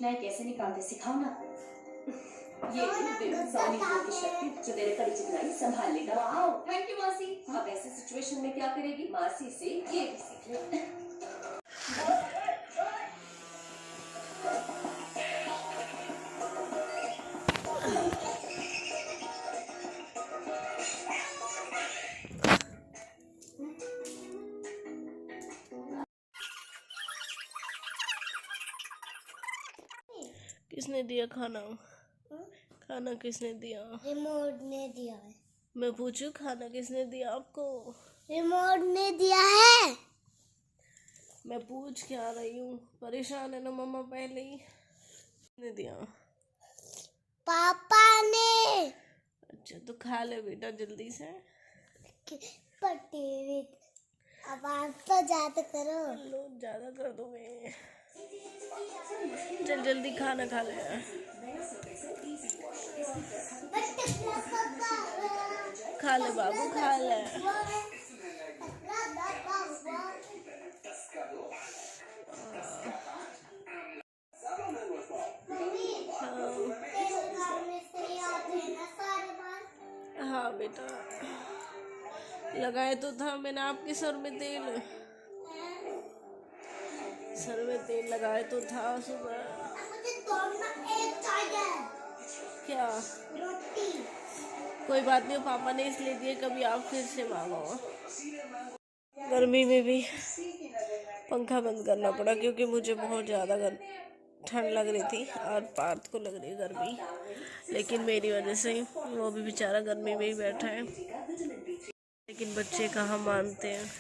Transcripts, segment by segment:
चिकनाई कैसे निकालते सिखाओ ना। ये सानी की शक्ति जो तेरे कड़ी चिकनाई संभाल लेगा। वाओ, थैंक यू मासी। अब ऐसे सिचुएशन में क्या करेगी? मासी से ये भी सीख ले। किसने दिया खाना? खाना किसने दिया? रिमोट ने दिया है। मैं पूछूं खाना किसने दिया आपको? रिमोट ने दिया है। मैं पूछ के आ रही हूँ, परेशान है ना मम्मा पहले ही। किसने दिया? पापा ने। अच्छा तो खा ले बेटा जल्दी से। पटेरी अब आप तो ज्यादा करो। लो ज्यादा कर दो मैं। चल जल्दी खाना खा ले। खा ले बाबू खा ले। हाँ बेटा लगाए तो था मैंने आपके सर में तेल। सर में तेल लगाए तो था सुबह। एक चाहिए। क्या? रोटी। कोई बात नहीं, पापा ने इसलिए दिए, कभी आप फिर से मांगो। गर्मी में भी पंखा बंद करना पड़ा क्योंकि मुझे बहुत ज़्यादा ठंड लग रही थी और पार्थ को लग रही है गर्मी, लेकिन मेरी वजह से वो भी बेचारा गर्मी में ही बैठा है। लेकिन बच्चे कहाँ मानते हैं।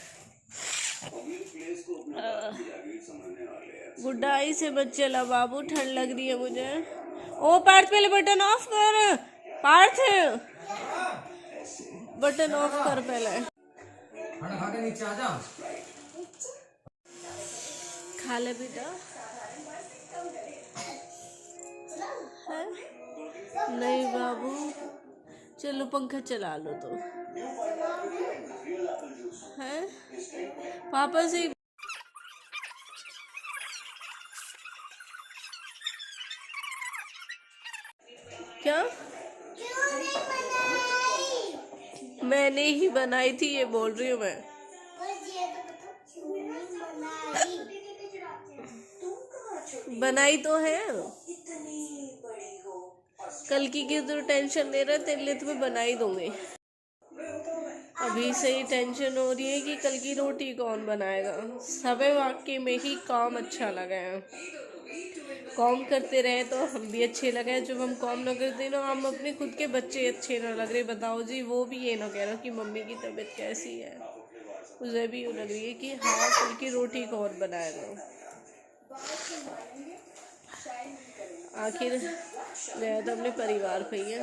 गुड्डाई से बच्चे ला बाबू, ठंड लग रही है मुझे। ओ पार्थ पहले बटन ऑफ कर। पार्थ बटन ऑफ कर पहले। खाना खा के नीचे आ जा। खा ले बेटा। है? नहीं बाबू चलो पंखा चला लो तो। है पापा से क्या? मैंने ही बनाई थी ये बोल रही हूँ मैं। बनाई तो है। कल की तो टेंशन ले रहे, तेरे लिए तो मैं बना ही दूंगी। अभी से ही टेंशन हो रही है कि कल की रोटी कौन बनाएगा। सबे वाकई में ही काम अच्छा लगा है। काम करते रहे तो हम भी अच्छे लगे, जब हम काम न करते ना हम अपने खुद के बच्चे अच्छे ना लग रहे। बताओ जी, वो भी ये ना कह रहा कि मम्मी की तबीयत कैसी है। मुझे भी यूँ लग रही है कि हाँ कल की रोटी कौन बनाएगा। आखिर मैं तो अपने परिवार पे ही है,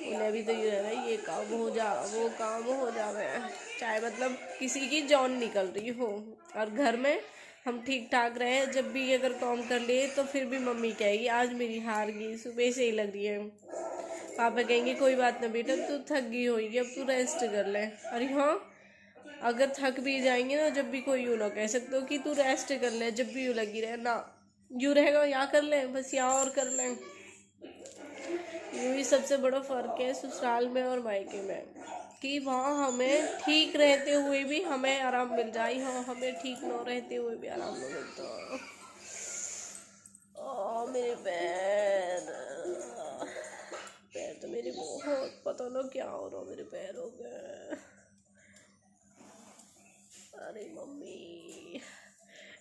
उन्हें भी तो ये रहना है ये काम हो जा वो काम हो जावे, चाहे मतलब किसी की जान निकल रही हो। और घर में हम ठीक ठाक रहे, जब भी अगर काम कर लिए तो फिर भी मम्मी कहेगी आज मेरी हार गई, सुबह से ही लग रही है। पापा कहेंगे कोई बात ना बेटा तू थक गई होगी, अब तू रेस्ट कर ले। अरे हाँ, अगर थक भी जाएंगे ना, जब भी कोई यूँ ना कह सकते हो कि तू रेस्ट कर ले, जब भी यूँ लगी रहे ना, यूँ रहेगा यहाँ कर ले बस, यहाँ और कर ले। यही सबसे बड़ा फ़र्क है ससुराल में और मायके में, कि वहाँ हमें ठीक रहते हुए भी हमें आराम मिल जाए, हाँ हमें ठीक न रहते हुए भी आराम न मिलता। मेरे पैर पैर तो मेरे बहुत पता ना क्या हो रहा मेरे पैरों में। अरे मम्मी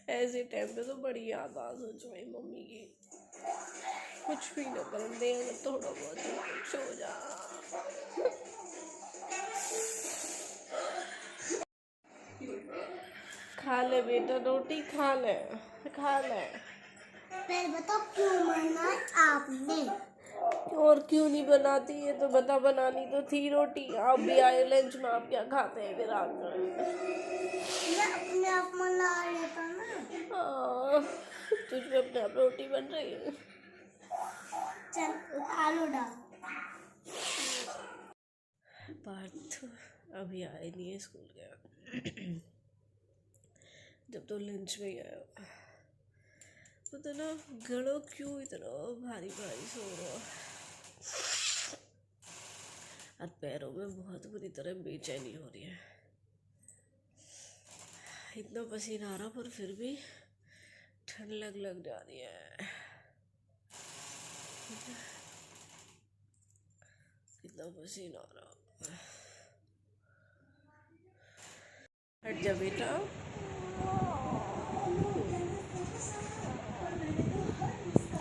ऐसे टाइम पे तो बड़ी याद आ सच में मम्मी की। कुछ भी न कर दे अगर थोड़ा बहुत कुछ हो जा। खा ले बेटा रोटी, खा ले खा ले। पहले बताओ क्यों बनाई आपने? और क्यों नहीं बनाती है तो बता, बनानी तो थी रोटी। आप भी आए लंच में, आप क्या खाते हैं फिर आकर? मैं अपने आप बना लेता ना। तुझ में अपने आप रोटी बन रही है। चल आलू डाल। पार्थ अभी आए नहीं है, स्कूल गया। जब तो लंच में गया पता ना गलों क्यों इतना भारी भारी सो रहा है, और पैरों में बहुत बुरी तरह बेचैनी हो रही है। इतना पसीना आ रहा पर फिर भी ठंड लग जा रही है। कितना पसीना आ रहा। हट जा बेटा।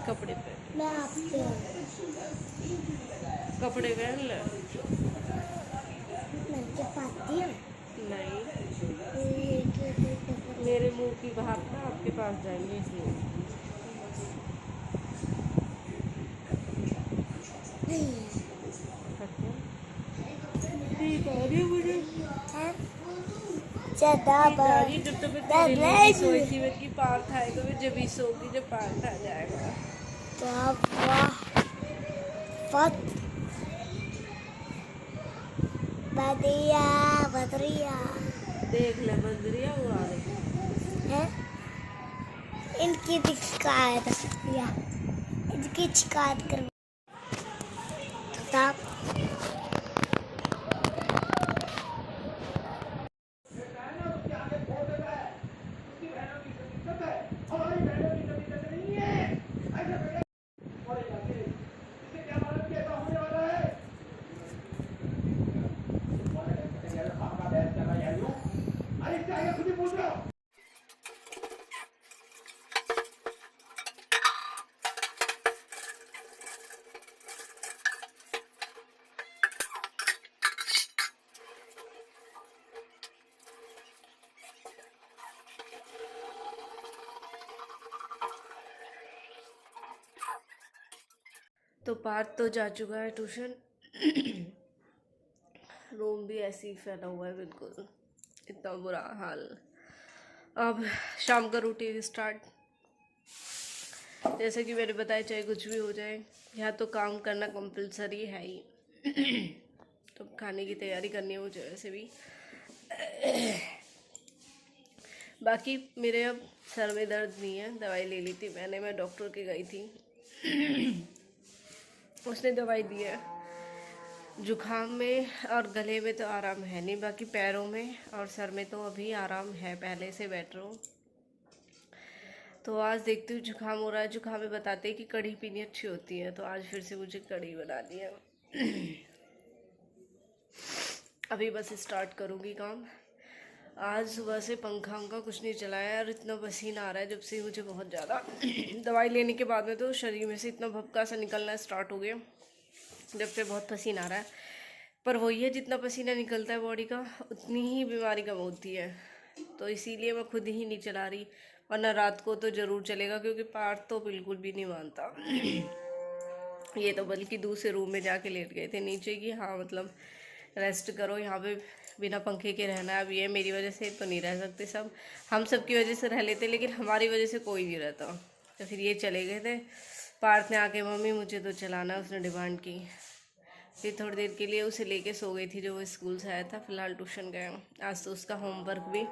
कपड़े पहन, मैं आपके कपड़े पहन ले। मैं के पाती हूँ। नहीं, ये मेरे मुंह की बात ना आपके पास जाएंगे इसलिए। हट जा। ठीक आ रही है मुझे। जब तक मैं तेरे लिए भी सोई थी मैं कि पार्थ आएगा, मैं जब ही सोगी जब पार्थ आ जाएगा। बदिया बदरिया देख ले बंदरिया वो आ रही है। इनकी शिकायत या इनकी शिकायत कर तो पार्थ तो जा चुका है ट्यूशन। रूम भी ऐसे ही फैला हुआ है, बिल्कुल इतना बुरा हाल। अब शाम का रूटीन स्टार्ट। जैसे कि मैंने बताया, चाहे कुछ भी हो जाए यहाँ तो काम करना कंपलसरी है ही। तो खाने की तैयारी करनी है मुझे वैसे भी। बाकी मेरे अब सर में दर्द नहीं है, दवाई ले ली थी मैंने, मैं डॉक्टर के गई थी। उसने दवाई दी है। जुखाम में और गले में तो आराम है नहीं, बाकी पैरों में और सर में तो अभी आराम है, पहले से बेटर हूँ। तो आज देखती हूँ, जुखाम हो रहा है। जुखाम में बताते हैं कि कढ़ी पीनी अच्छी होती है, तो आज फिर से मुझे कढ़ी बनानी है। अभी बस स्टार्ट करूँगी काम। आज सुबह से पंखा उंखा कुछ नहीं चलाया और इतना पसीना आ रहा है जब से मुझे बहुत ज़्यादा। दवाई लेने के बाद में तो शरीर में से इतना भपका सा निकलना स्टार्ट हो गया, जब से बहुत पसीना आ रहा है। पर वही है, जितना पसीना निकलता है बॉडी का उतनी ही बीमारी कम होती है। तो इसीलिए मैं खुद ही नहीं चला रही, वरना रात को तो ज़रूर चलेगा, क्योंकि पार्थ तो बिल्कुल भी नहीं मानता। ये तो बल्कि दूसरे रूम में जाके लेट गए थे नीचे की, हाँ मतलब रेस्ट करो, यहाँ पे बिना पंखे के रहना है। अब ये मेरी वजह से तो नहीं रह सकते, सब हम सब की वजह से रह लेते, लेकिन हमारी वजह से कोई नहीं रहता। तो फिर ये चले गए थे। पार्थ ने आके मम्मी मुझे तो चलाना, उसने डिमांड की। फिर थोड़ी देर के लिए उसे लेके सो गई थी, जो वो स्कूल से आया था। फिलहाल ट्यूशन गया। आज तो उसका होमवर्क भी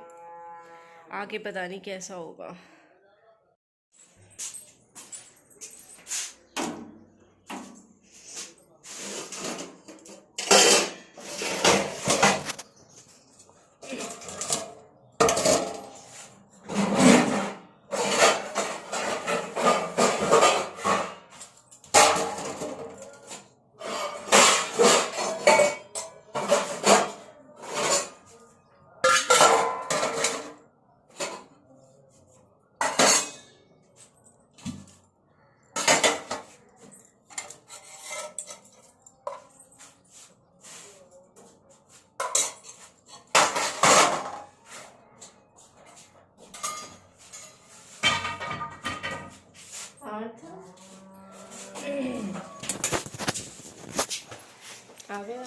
आके पता नहीं कैसा होगा। आ गया।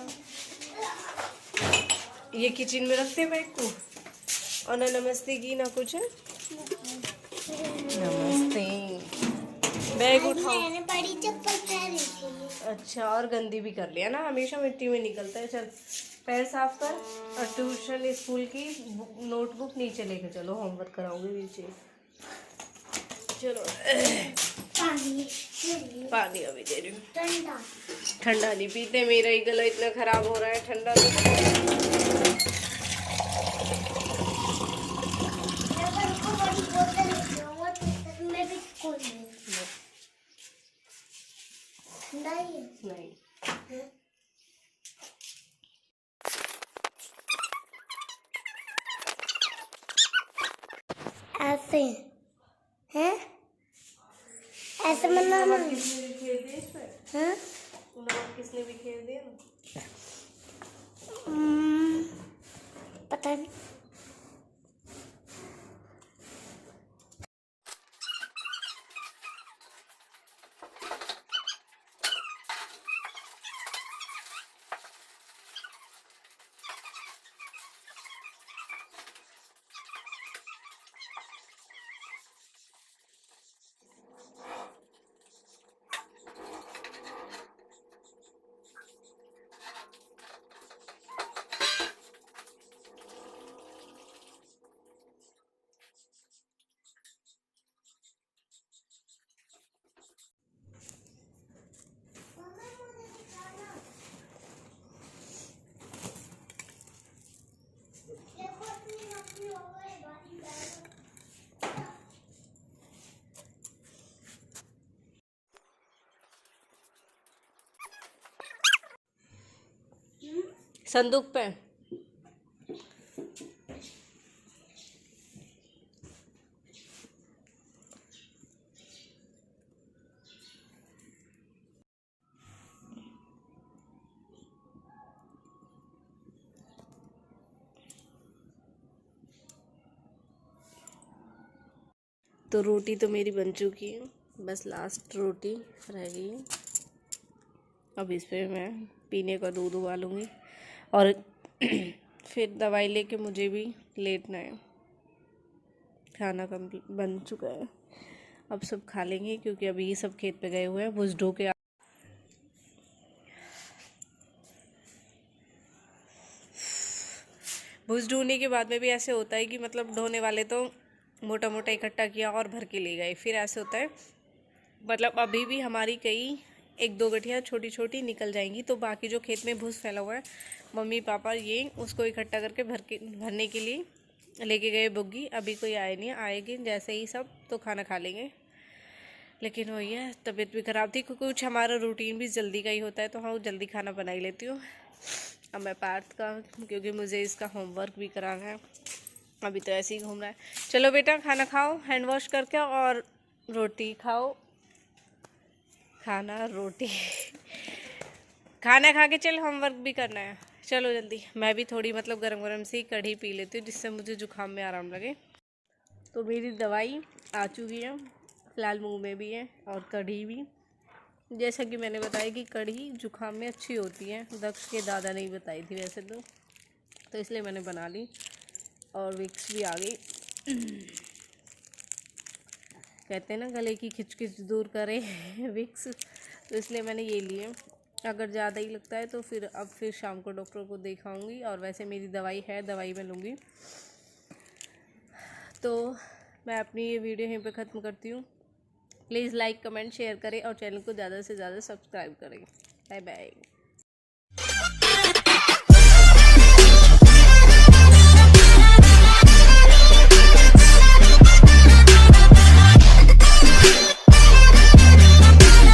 ये किचन में रखते बैग को, और ना नमस्ते की ना कुछ है। नमस्ते। बैग उठाओ। मैंने बड़ी चप्पल पहनी थी। अच्छा, और गंदी भी कर लिया ना, हमेशा मिट्टी में निकलता है। चल पैर साफ कर, और ट्यूशन स्कूल की नोटबुक नीचे लेके चलो, होमवर्क कराऊंगी नीचे। चलो पानी पानी अभी दे रही हूँ। ठंडा ठंडा नहीं पीते, मेरा ही गला इतना खराब हो रहा है, ठंडा नहीं। अगर को बड़ी बोतल लेके आऊंगा तो तक मैं भी खोल लूंगी। ठंडा ही है। नहीं ऐसे हैं, ऐसे बनाना है। किसने भी खेल दिया इसमें? हाँ? नमक किसने भी खेल दिया? पता नहीं। संदूक पे तो रोटी तो मेरी बन चुकी है, बस लास्ट रोटी रह गई है। अब इस पे मैं पीने का दूध उबालूंगी और फिर दवाई लेके मुझे भी लेटना है। खाना कंप्लीट बन चुका है, अब सब खा लेंगे क्योंकि अभी ये सब खेत पे गए हुए हैं भुज ढो के। भुज ढोने के बाद में भी ऐसे होता है कि मतलब ढोने वाले तो मोटा मोटा इकट्ठा किया और भर के ले गए, फिर ऐसे होता है मतलब अभी भी हमारी कई एक दो गठिया छोटी छोटी निकल जाएंगी, तो बाकी जो खेत में भूस फैला हुआ है मम्मी पापा ये उसको इकट्ठा करके भरने के लिए लेके गए बुग्गी। अभी कोई आए नहीं, आएगी जैसे ही सब तो खाना खा लेंगे। लेकिन वही है, तबीयत भी ख़राब थी क्योंकि कुछ हमारा रूटीन भी जल्दी का ही होता है, तो हाँ जल्दी खाना बना ही लेती हूँ। अब मैं पार्थ का, क्योंकि मुझे इसका होमवर्क भी कराना है, अभी तो ऐसे ही घूम रहा है। चलो बेटा खाना खाओ हैंड वॉश करके और रोटी खाओ। खाना रोटी खाना खा के चल होमवर्क भी करना है। चलो जल्दी, मैं भी थोड़ी मतलब गरम गरम सी कढ़ी पी लेती हूँ जिससे मुझे जुकाम में आराम लगे। तो मेरी दवाई आ चुकी है, फिलहाल मुंह में भी है और कढ़ी भी। जैसा कि मैंने बताया कि कढ़ी जुकाम में अच्छी होती है, दक्ष के दादा ने बताई थी वैसे तो इसलिए मैंने बना ली। और विक्स भी आ गई, कहते हैं ना गले की खिचखिच दूर करे विक्स, तो इसलिए मैंने ये लिए। अगर ज़्यादा ही लगता है तो फिर शाम को डॉक्टर को दिखाऊंगी। और वैसे मेरी दवाई है, दवाई मैं लूँगी। तो मैं अपनी ये वीडियो यहीं पे ख़त्म करती हूँ। प्लीज़ लाइक कमेंट शेयर करें और चैनल को ज़्यादा से ज़्यादा सब्सक्राइब करें। Bye bye.